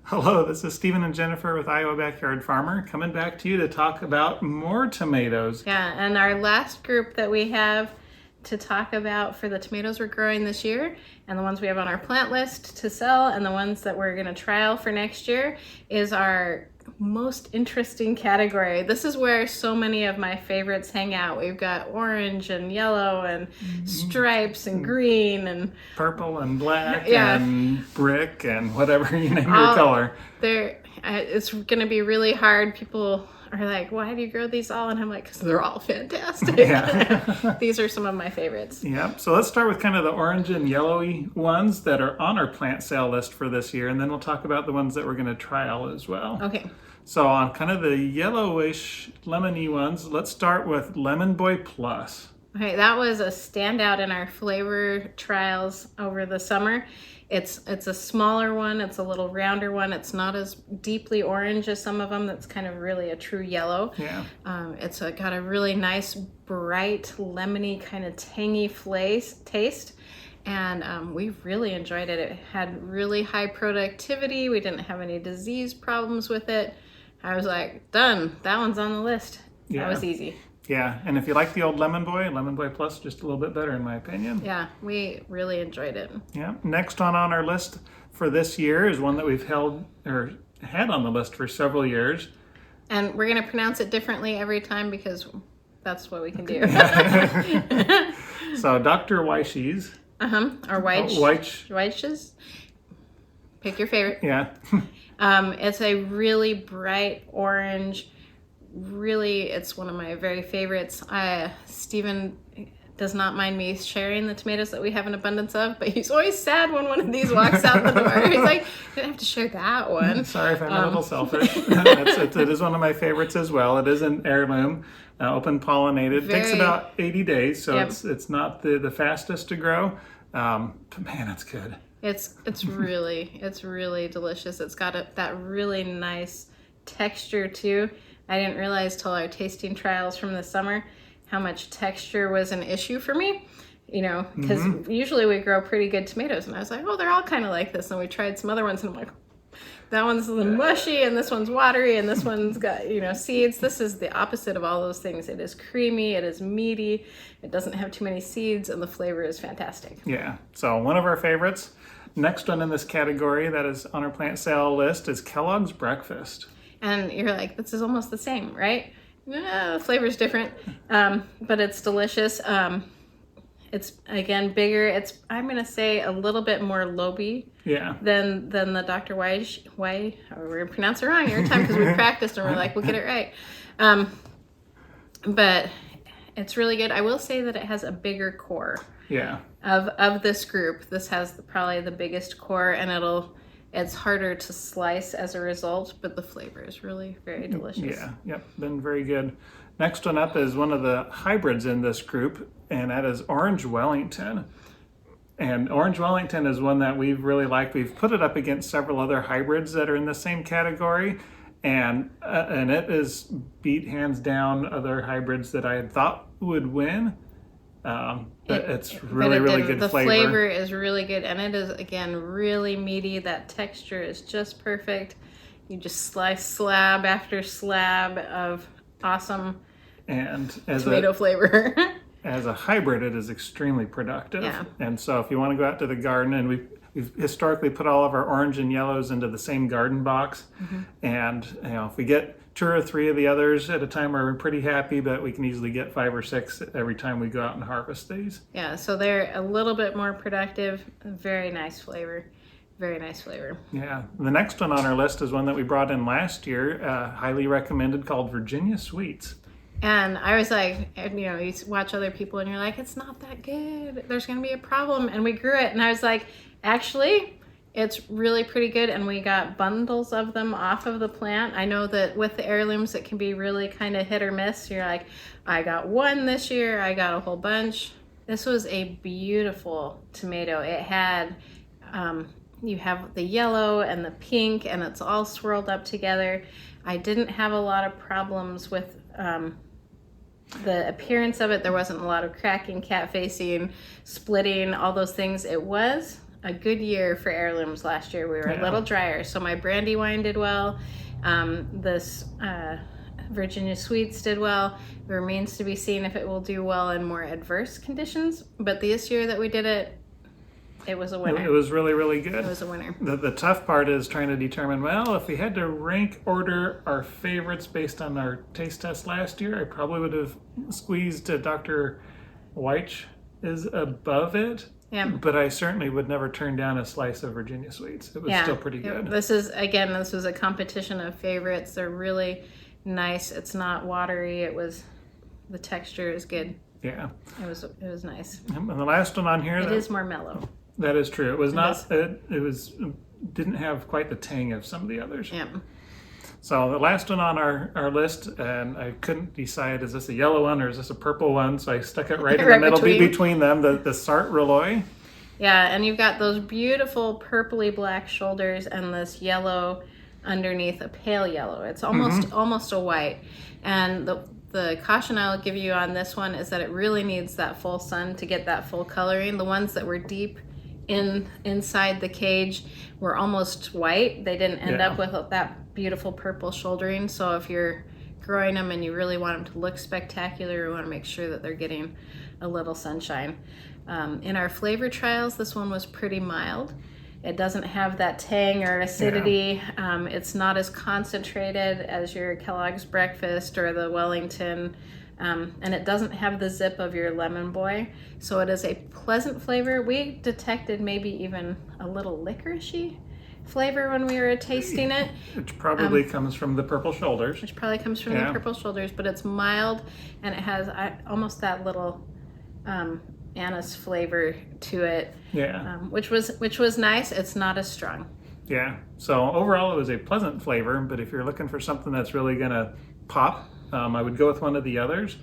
Hello, this is Stephen and Jennifer with Iowa Backyard Farmer coming back to you to talk about more tomatoes. Yeah, and our last group that we have to talk about for the tomatoes we're growing this year and the ones we have on our plant list to sell and the ones that we're going to trial for next year is our most interesting category. This is where so many of my favorites hang out. We've got orange and yellow and stripes and green and purple and black Yeah. and brick and whatever you name your color. It's going to be really hard. People are like, why do you grow these all? And I'm like, because they're all fantastic. Yeah. These are some of my favorites. Yep. So let's start with kind of the orange and yellowy ones that are on our plant sale list for this year, and then we'll talk about the ones that we're going to trial as well. Okay. So on kind of the yellowish lemony ones, let's start with Lemon Boy Plus. Okay, that was a standout in our flavor trials over the summer. It's a smaller one. It's a little rounder one. It's not as deeply orange as some of them. That's kind of really a true yellow. Yeah. It's got a really nice, bright, lemony, kind of tangy taste. And we really enjoyed it. It had really high productivity. We didn't have any disease problems with it. I was like, done. That one's on the list. Yeah. That was easy. Yeah, and if you like the old Lemon Boy Plus, just a little bit better in my opinion. Yeah, we really enjoyed it. Yeah. Next on our list for this year is one that we've had on the list for several years. And we're going to pronounce it differently every time because that's what we can do. So Dr. Wyche's. Or Wyche's. Pick your favorite. Yeah. It's a really bright orange. Really, it's one of my very favorites. Stephen does not mind me sharing the tomatoes that we have an abundance of, but he's always sad when one of these walks out the door. He's like, you didn't have to share that one. Sorry if I'm a little selfish. It is one of my favorites as well. It is an heirloom, open pollinated. It takes about 80 days, so Yep. it's not the fastest to grow. But man, it's good. It's really delicious. It's got that really nice texture too. I didn't realize till our tasting trials from the summer how much texture was an issue for me, because usually we grow pretty good tomatoes. And I was like, oh, they're all kind of like this. And we tried some other ones and I'm like, that one's mushy and this one's watery and this one's got, seeds. This is the opposite of all those things. It is creamy, it is meaty, it doesn't have too many seeds, and the flavor is fantastic. Yeah, so one of our favorites. Next one in this category that is on our plant sale list is Kellogg's Breakfast. And you're like, this is almost the same, right? The flavor's different, but it's delicious. It's, again, bigger. It's, I'm going to say, a little bit more lobe than the Dr. Wyche. We're going to pronounce it wrong every time because we practiced and we're like, we'll get it right. But it's really good. I will say that it has a bigger core. Yeah. Of this group. This has probably the biggest core, and it's harder to slice as a result, but the flavor is really very delicious. Yeah, yep, been very good. Next one up is one of the hybrids in this group, and that is Orange Wellington. And Orange Wellington is one that we've really liked. We've put it up against several other hybrids that are in the same category, and it is beat hands down other hybrids that I had thought would win. But it's really good the flavor. The flavor is really good, and it is, again, really meaty. That texture is just perfect. You just slice slab after slab of awesome tomato flavor. As a hybrid, it is extremely productive. Yeah. And so if you want to go out to the garden, and we've historically put all of our orange and yellows into the same garden box. And if we get 2 or 3 of the others at a time, we're pretty happy, but we can easily get 5 or 6 every time we go out and harvest these. Yeah, so they're a little bit more productive. Very nice flavor. Very nice flavor. Yeah. The next one on our list is one that we brought in last year, highly recommended, called Virginia Sweets. And I was like, you watch other people and you're like, it's not that good. There's going to be a problem. And we grew it. And I was like, actually, it's really pretty good. And we got bundles of them off of the plant. I know that with the heirlooms, it can be really kind of hit or miss. You're like, I got one this year. I got a whole bunch. This was a beautiful tomato. It had, you have the yellow and the pink, and it's all swirled up together. I didn't have a lot of problems with the appearance of it. There wasn't a lot of cracking, cat facing, splitting, all those things. It was a good year for heirlooms last year. We were a little drier, so my Brandywine did well. This Virginia Sweets did well. It remains to be seen if it will do well in more adverse conditions. But this year that we did it, it was a winner. It was really, really good. It was a winner. The tough part is trying to determine, well, if we had to rank order our favorites based on our taste test last year, I probably would have squeezed Dr. Wyche is above it. Yeah. But I certainly would never turn down a slice of Virginia Sweets. It was still pretty good. This was a competition of favorites. They're really nice. It's not watery. The texture is good. Yeah. It was nice. And the last one on here. It is more mellow. That is true. It was not. It didn't have quite the tang of some of the others. Yeah. So the last one on our list, and I couldn't decide, is this a yellow one or is this a purple one? So I stuck it right in the middle between them, the Sart Roloise. Yeah, and you've got those beautiful purpley black shoulders and this yellow underneath, a pale yellow. It's almost a white. And the caution I'll give you on this one is that it really needs that full sun to get that full coloring. The ones that were deep inside the cage were almost white. They didn't end up with that beautiful purple shouldering. So if you're growing them and you really want them to look spectacular, you want to make sure that they're getting a little sunshine. In our flavor trials, this one was pretty mild. It doesn't have that tang or acidity. It's not as concentrated as your Kellogg's Breakfast or the Wellington. And it doesn't have the zip of your Lemon Boy. So it is a pleasant flavor. We detected maybe even a little licoricey flavor when we were tasting it. Which probably comes from the purple shoulders. The purple shoulders, but it's mild and it has almost that little anise flavor to it. Yeah. Which was nice. It's not as strong. Yeah. So overall, it was a pleasant flavor. But if you're looking for something that's really gonna pop, I would go with one of the others.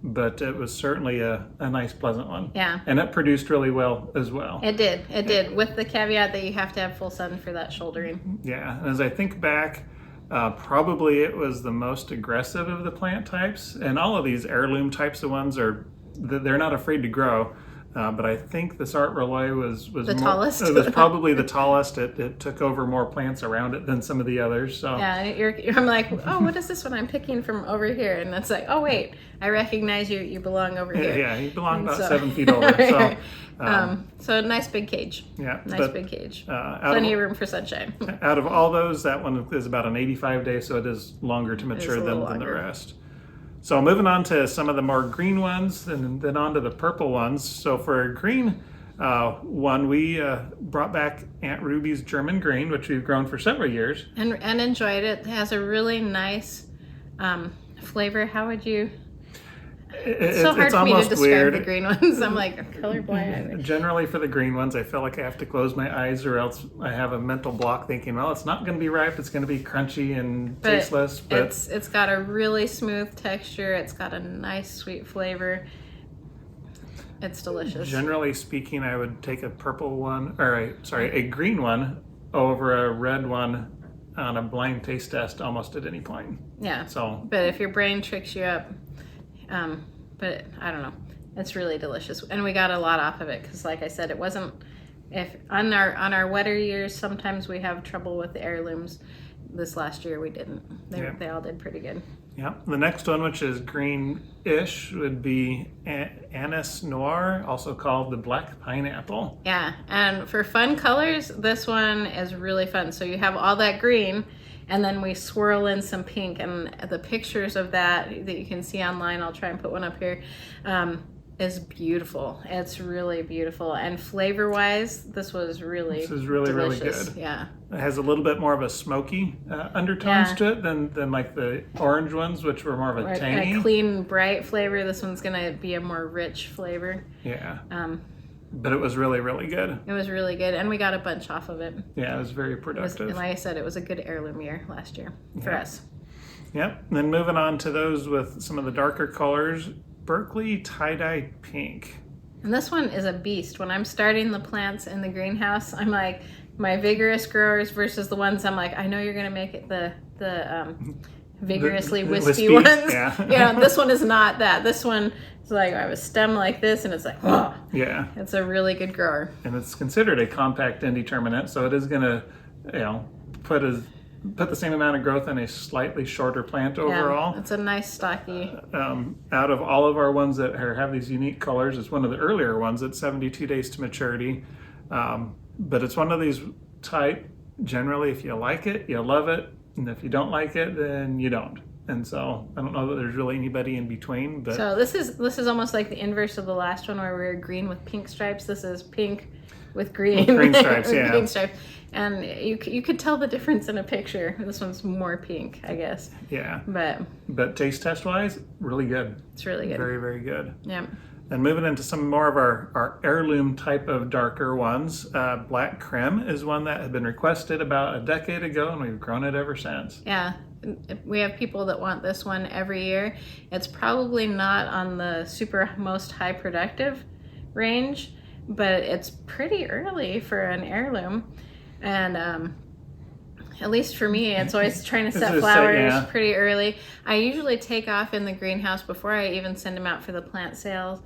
But it was certainly a nice, pleasant one. Yeah. And it produced really well as well. It did, with the caveat that you have to have full sun for that shouldering. Yeah. And as I think back, probably it was the most aggressive of the plant types. And all of these heirloom types of ones they're not afraid to grow. But I think the Sart Roloise was the tallest. It was probably the tallest. It took over more plants around it than some of the others. So yeah, I'm like, oh, what is this one I'm picking from over here? And it's like, oh wait, I recognize you. You belong over here. Yeah, you belong about 7 feet over. So nice big cage. Yeah, big cage. Plenty of room for sunshine. Out of all those, that one is about an 85 day, so it is longer to mature than the rest. So moving on to some of the more green ones and then on to the purple ones. So for a green one, we brought back Aunt Ruby's German Green, which we've grown for several years. And enjoyed it. It has a really nice flavor. How would you... It's so hard for me to describe the green ones. I'm like colorblind. Generally for the green ones, I feel like I have to close my eyes or else I have a mental block thinking, well, it's not going to be ripe. It's going to be crunchy and tasteless. But it's got a really smooth texture. It's got a nice sweet flavor. It's delicious. Generally speaking, I would take a green one over a red one on a blind taste test almost at any point. Yeah. So, but if your brain tricks you up, but I don't know. It's really delicious, and we got a lot off of it because, like I said, it wasn't. If on our wetter years, sometimes we have trouble with the heirlooms. This last year we didn't. They all did pretty good. Yeah. The next one, which is green-ish, would be Ananas Noire, also called the black pineapple. Yeah, and for fun colors, this one is really fun. So you have all that green, and then we swirl in some pink, and the pictures of that you can see online, I'll try and put one up here, is beautiful. It's really beautiful. And flavor-wise, this is really delicious. Really good. Yeah. It has a little bit more of a smoky undertones to it than like the orange ones, which were more of a tangy. A clean, bright flavor. This one's going to be a more rich flavor. Yeah. But it was really, really good. It was really good, and we got a bunch off of it. Yeah, it was very productive. And like I said, it was a good heirloom year last year for us. Yep. And then moving on to those with some of the darker colors, Berkeley tie-dye pink. And this one is a beast. When I'm starting the plants in the greenhouse, I'm like, my vigorous growers versus the ones I'm like, I know you're going to make it the vigorously The wispy wispy, ones. yeah. This one is not that. This one is like I have a stem like this, and it's like, oh, Yeah. it's a really good grower. And it's considered a compact indeterminate, so it is going to, put the same amount of growth in a slightly shorter plant overall. Yeah, it's a nice stocky. Out of all of our ones that have these unique colors, it's one of the earlier ones at 72 days to maturity. But it's one of these type, generally, if you like it, you love it. And if you don't like it, then you don't. And so I don't know that there's really anybody in between. But so this is almost like the inverse of the last one where we were green with pink stripes. This is pink with green. With green stripes, with yeah. Green stripes. And you could tell the difference in a picture. This one's more pink, I guess. Yeah. But taste test wise, really good. It's really good. Very, very good. Yeah. And moving into some more of our heirloom type of darker ones, Black Krim is one that had been requested about a decade ago, and we've grown it ever since. Yeah, we have people that want this one every year. It's probably not on the super most high productive range, but it's pretty early for an heirloom. And at least for me, it's always trying to set flowers pretty early. I usually take off in the greenhouse before I even send them out for the plant sales.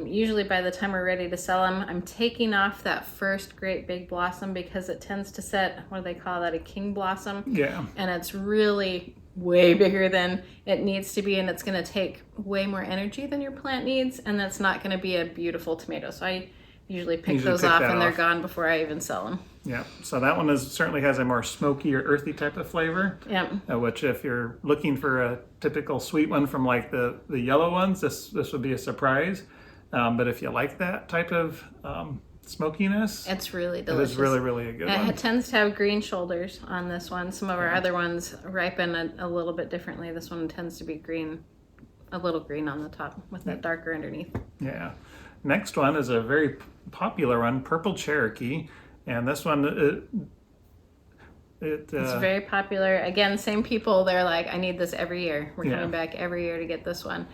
Usually by the time we're ready to sell them, I'm taking off that first great big blossom because it tends to set, what do they call that, a king blossom? Yeah. And it's really way bigger than it needs to be, and it's going to take way more energy than your plant needs, and that's not going to be a beautiful tomato. So I usually pick those off and they're gone before I even sell them. Yeah, so that one certainly has a more smoky or earthy type of flavor. Yeah. Which, if you're looking for a typical sweet one from like the yellow ones, this would be a surprise. But if you like that type of smokiness, it's really delicious. It is really, really a good one. It tends to have green shoulders on this one. Some of our other ones ripen a little bit differently. This one tends to be green, a little green on the top with that darker underneath. Yeah. Next one is a very popular one, Purple Cherokee. And this one, it's very popular. Again, same people. They're like, I need this every year. We're coming back every year to get this one.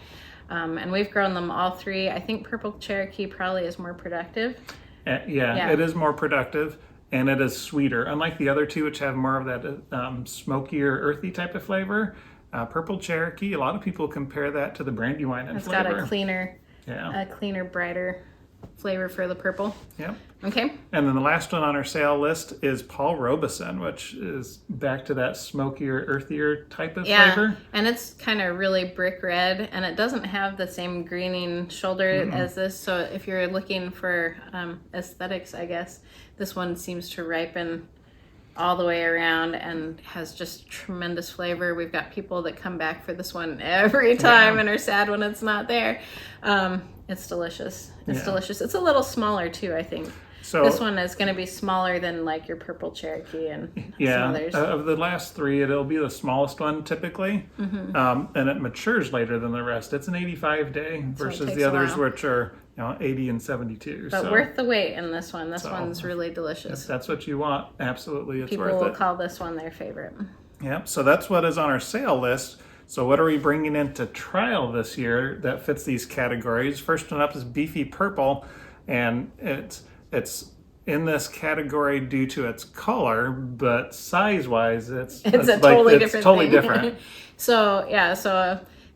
And we've grown them all three. I think Purple Cherokee probably is more productive. It is more productive, and it is sweeter. Unlike the other two, which have more of that smokier, earthy type of flavor, Purple Cherokee, a lot of people compare that to the Brandywine in flavor. It's got a cleaner, brighter flavor for the purple. Yep. Okay. And then the last one on our sale list is Paul Robeson, which is back to that smokier, earthier type of flavor. And it's kind of really brick red, and it doesn't have the same greening shoulder as this. So if you're looking for aesthetics, I guess, this one seems to ripen all the way around and has just tremendous flavor. We've got people that come back for this one every time and are sad when it's not there. It's delicious. It's delicious. It's a little smaller too, I think. So this one is going to be smaller than like your Purple Cherokee and some others. Of the last three, it'll be the smallest one typically, and it matures later than the rest. It's an 85-day versus the others, which are 80 and 72. But worth the wait in this one. This one's really delicious. If that's what you want, absolutely, it's People worth it. will call this one their favorite. Yep. So that's what is on our sale list. So what are we bringing into trial this year that fits these categories? First one up is Beefy Purple, and it's in this category due to its color, but size-wise, it's totally different. Different. So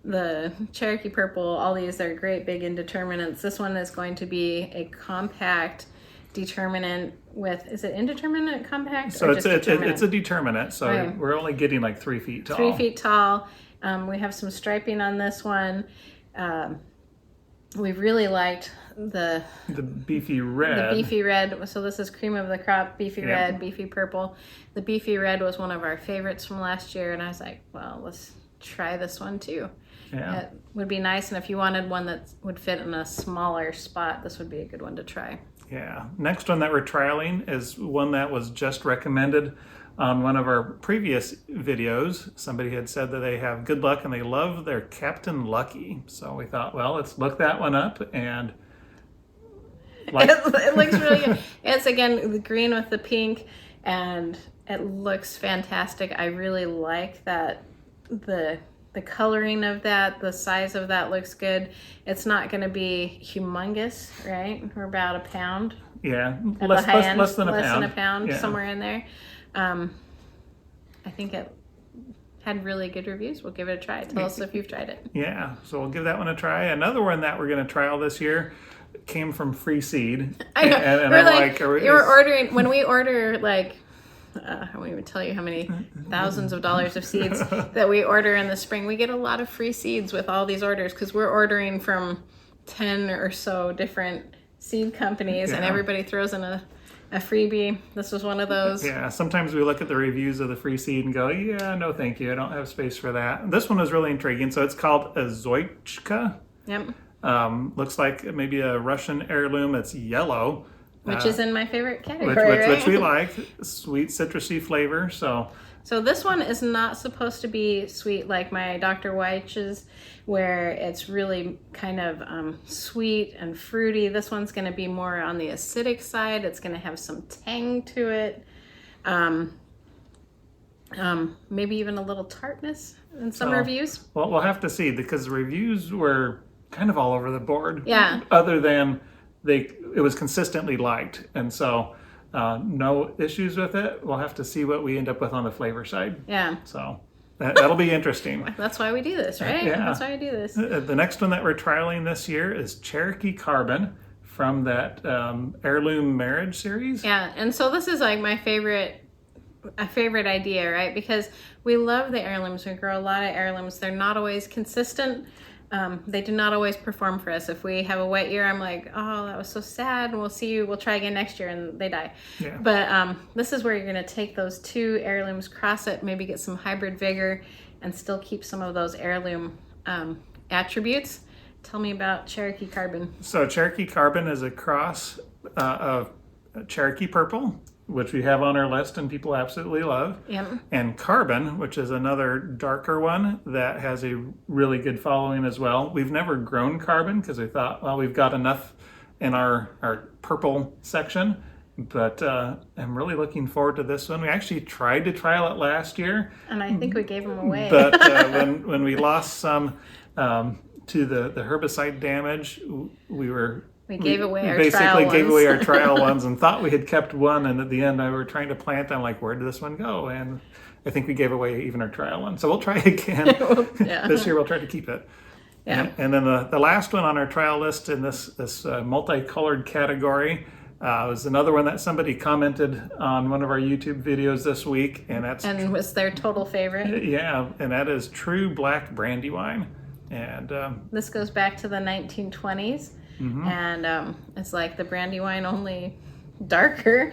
the Cherokee Purple, all these are great big indeterminates. This one is going to be a compact determinant with, is it indeterminate compact? So it's a determinate. So we're only getting like 3 feet tall. 3 feet tall. We have some striping on this one. We really liked the Beefy Red. The Beefy Red. So this is cream of the crop, Beefy Red, Beefy Purple. The Beefy Red was one of our favorites from last year, and I was like, well, let's try this one too. Yeah. It would be nice, and if you wanted one that would fit in a smaller spot, this would be a good one to try. Yeah. Next one that we're trialing is one that was just recommended on one of our previous videos. Somebody had said that they have good luck and they love their Captain Lucky. So we thought, well, let's look that one up and it looks really good. It's again the green with the pink, and it looks fantastic. I really like that the coloring of that, the size of that looks good. It's not going to be humongous, right? We're about a pound. Yeah, less than a pound. Less than a pound, somewhere in there. I think it had really good reviews. We'll give it a try. Tell us if you've tried it. Yeah, so we'll give that one a try. Another one that we're going to trial this year came from Free Seed. I know. And We're I'm like, are we- you were ordering, when we order like, I won't even tell you how many thousands of dollars of seeds that we order in the spring. We get a lot of free seeds with all these orders because we're ordering from 10 or so different seed companies, and Yeah. everybody throws in a freebie. This was one of those. Yeah, sometimes we look at the reviews of the Free Seed and go, yeah, no thank you, I don't have space for that. This one was really intriguing. So it's called Azoychka. Yep. Looks like maybe a Russian heirloom. It's yellow. Which is in my favorite category, Which right? we like. Sweet citrusy flavor. So this one is not supposed to be sweet like my Dr. Wyche's, where it's really kind of sweet and fruity. This one's going to be more on the acidic side. It's going to have some tang to it. Maybe even a little tartness in some reviews. Well, we'll have to see because the reviews were kind of all over the board. Yeah. Other than it was consistently liked. And so no issues with it. We'll have to see what we end up with on the flavor side. Yeah. So that'll be interesting. That's why we do this, right? Yeah. That's why we do this. The next one that we're trialing this year is Cherokee Carbon from that Heirloom Marriage series. Yeah, and so this is like my favorite idea, right? Because we love the heirlooms. We grow a lot of heirlooms. They're not always consistent. They do not always perform for us. If we have a wet year, I'm like, oh, that was so sad. And we'll try again next year, and they die. Yeah. But this is where you're going to take those two heirlooms, cross it, maybe get some hybrid vigor, and still keep some of those heirloom attributes. Tell me about Cherokee Carbon. So Cherokee Carbon is a cross of Cherokee Purple, which we have on our list and people absolutely love. Yep. And Carbon, which is another darker one that has a really good following as well. We've never grown Carbon because we thought, well, we've got enough in our purple section. But I'm really looking forward to this one. We actually tried to trial it last year. And I think we gave them away. But when we lost some to the herbicide damage, we gave away our trial basically ones. gave away our trial ones and thought we had kept one, and at the end I were trying to plant. I'm like, where did this one go? And I think we gave away even our trial one. So we'll try again. Yeah. This year we'll try to keep it. Yeah. And then the last one on our trial list in this multicolored category was another one that somebody commented on one of our YouTube videos this week, and was their total favorite. yeah, and that is True Black Brandywine. And This goes back to the 1920s, and it's like the Brandywine, only darker.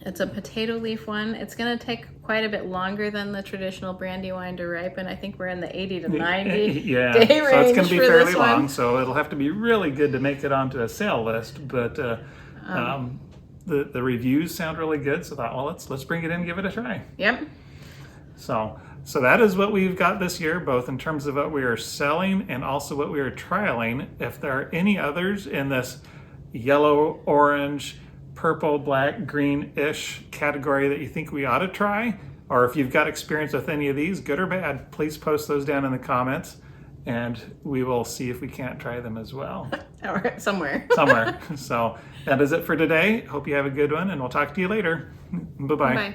It's a potato leaf one. It's going to take quite a bit longer than the traditional Brandywine to ripen. I think we're in the 80 to 90 yeah, day so range it's going to be for fairly this long. one. So it'll have to be really good to make it onto a sale list. But the reviews sound really good, so I thought, well, let's bring it in and give it a try. Yep. So that is what we've got this year, both in terms of what we are selling and also what we are trialing. If there are any others in this yellow, orange, purple, black, green-ish category that you think we ought to try, or if you've got experience with any of these, good or bad, please post those down in the comments, and we will see if we can't try them as well. Or somewhere. Somewhere. So that is it for today. Hope you have a good one, and we'll talk to you later. Bye-bye. Bye.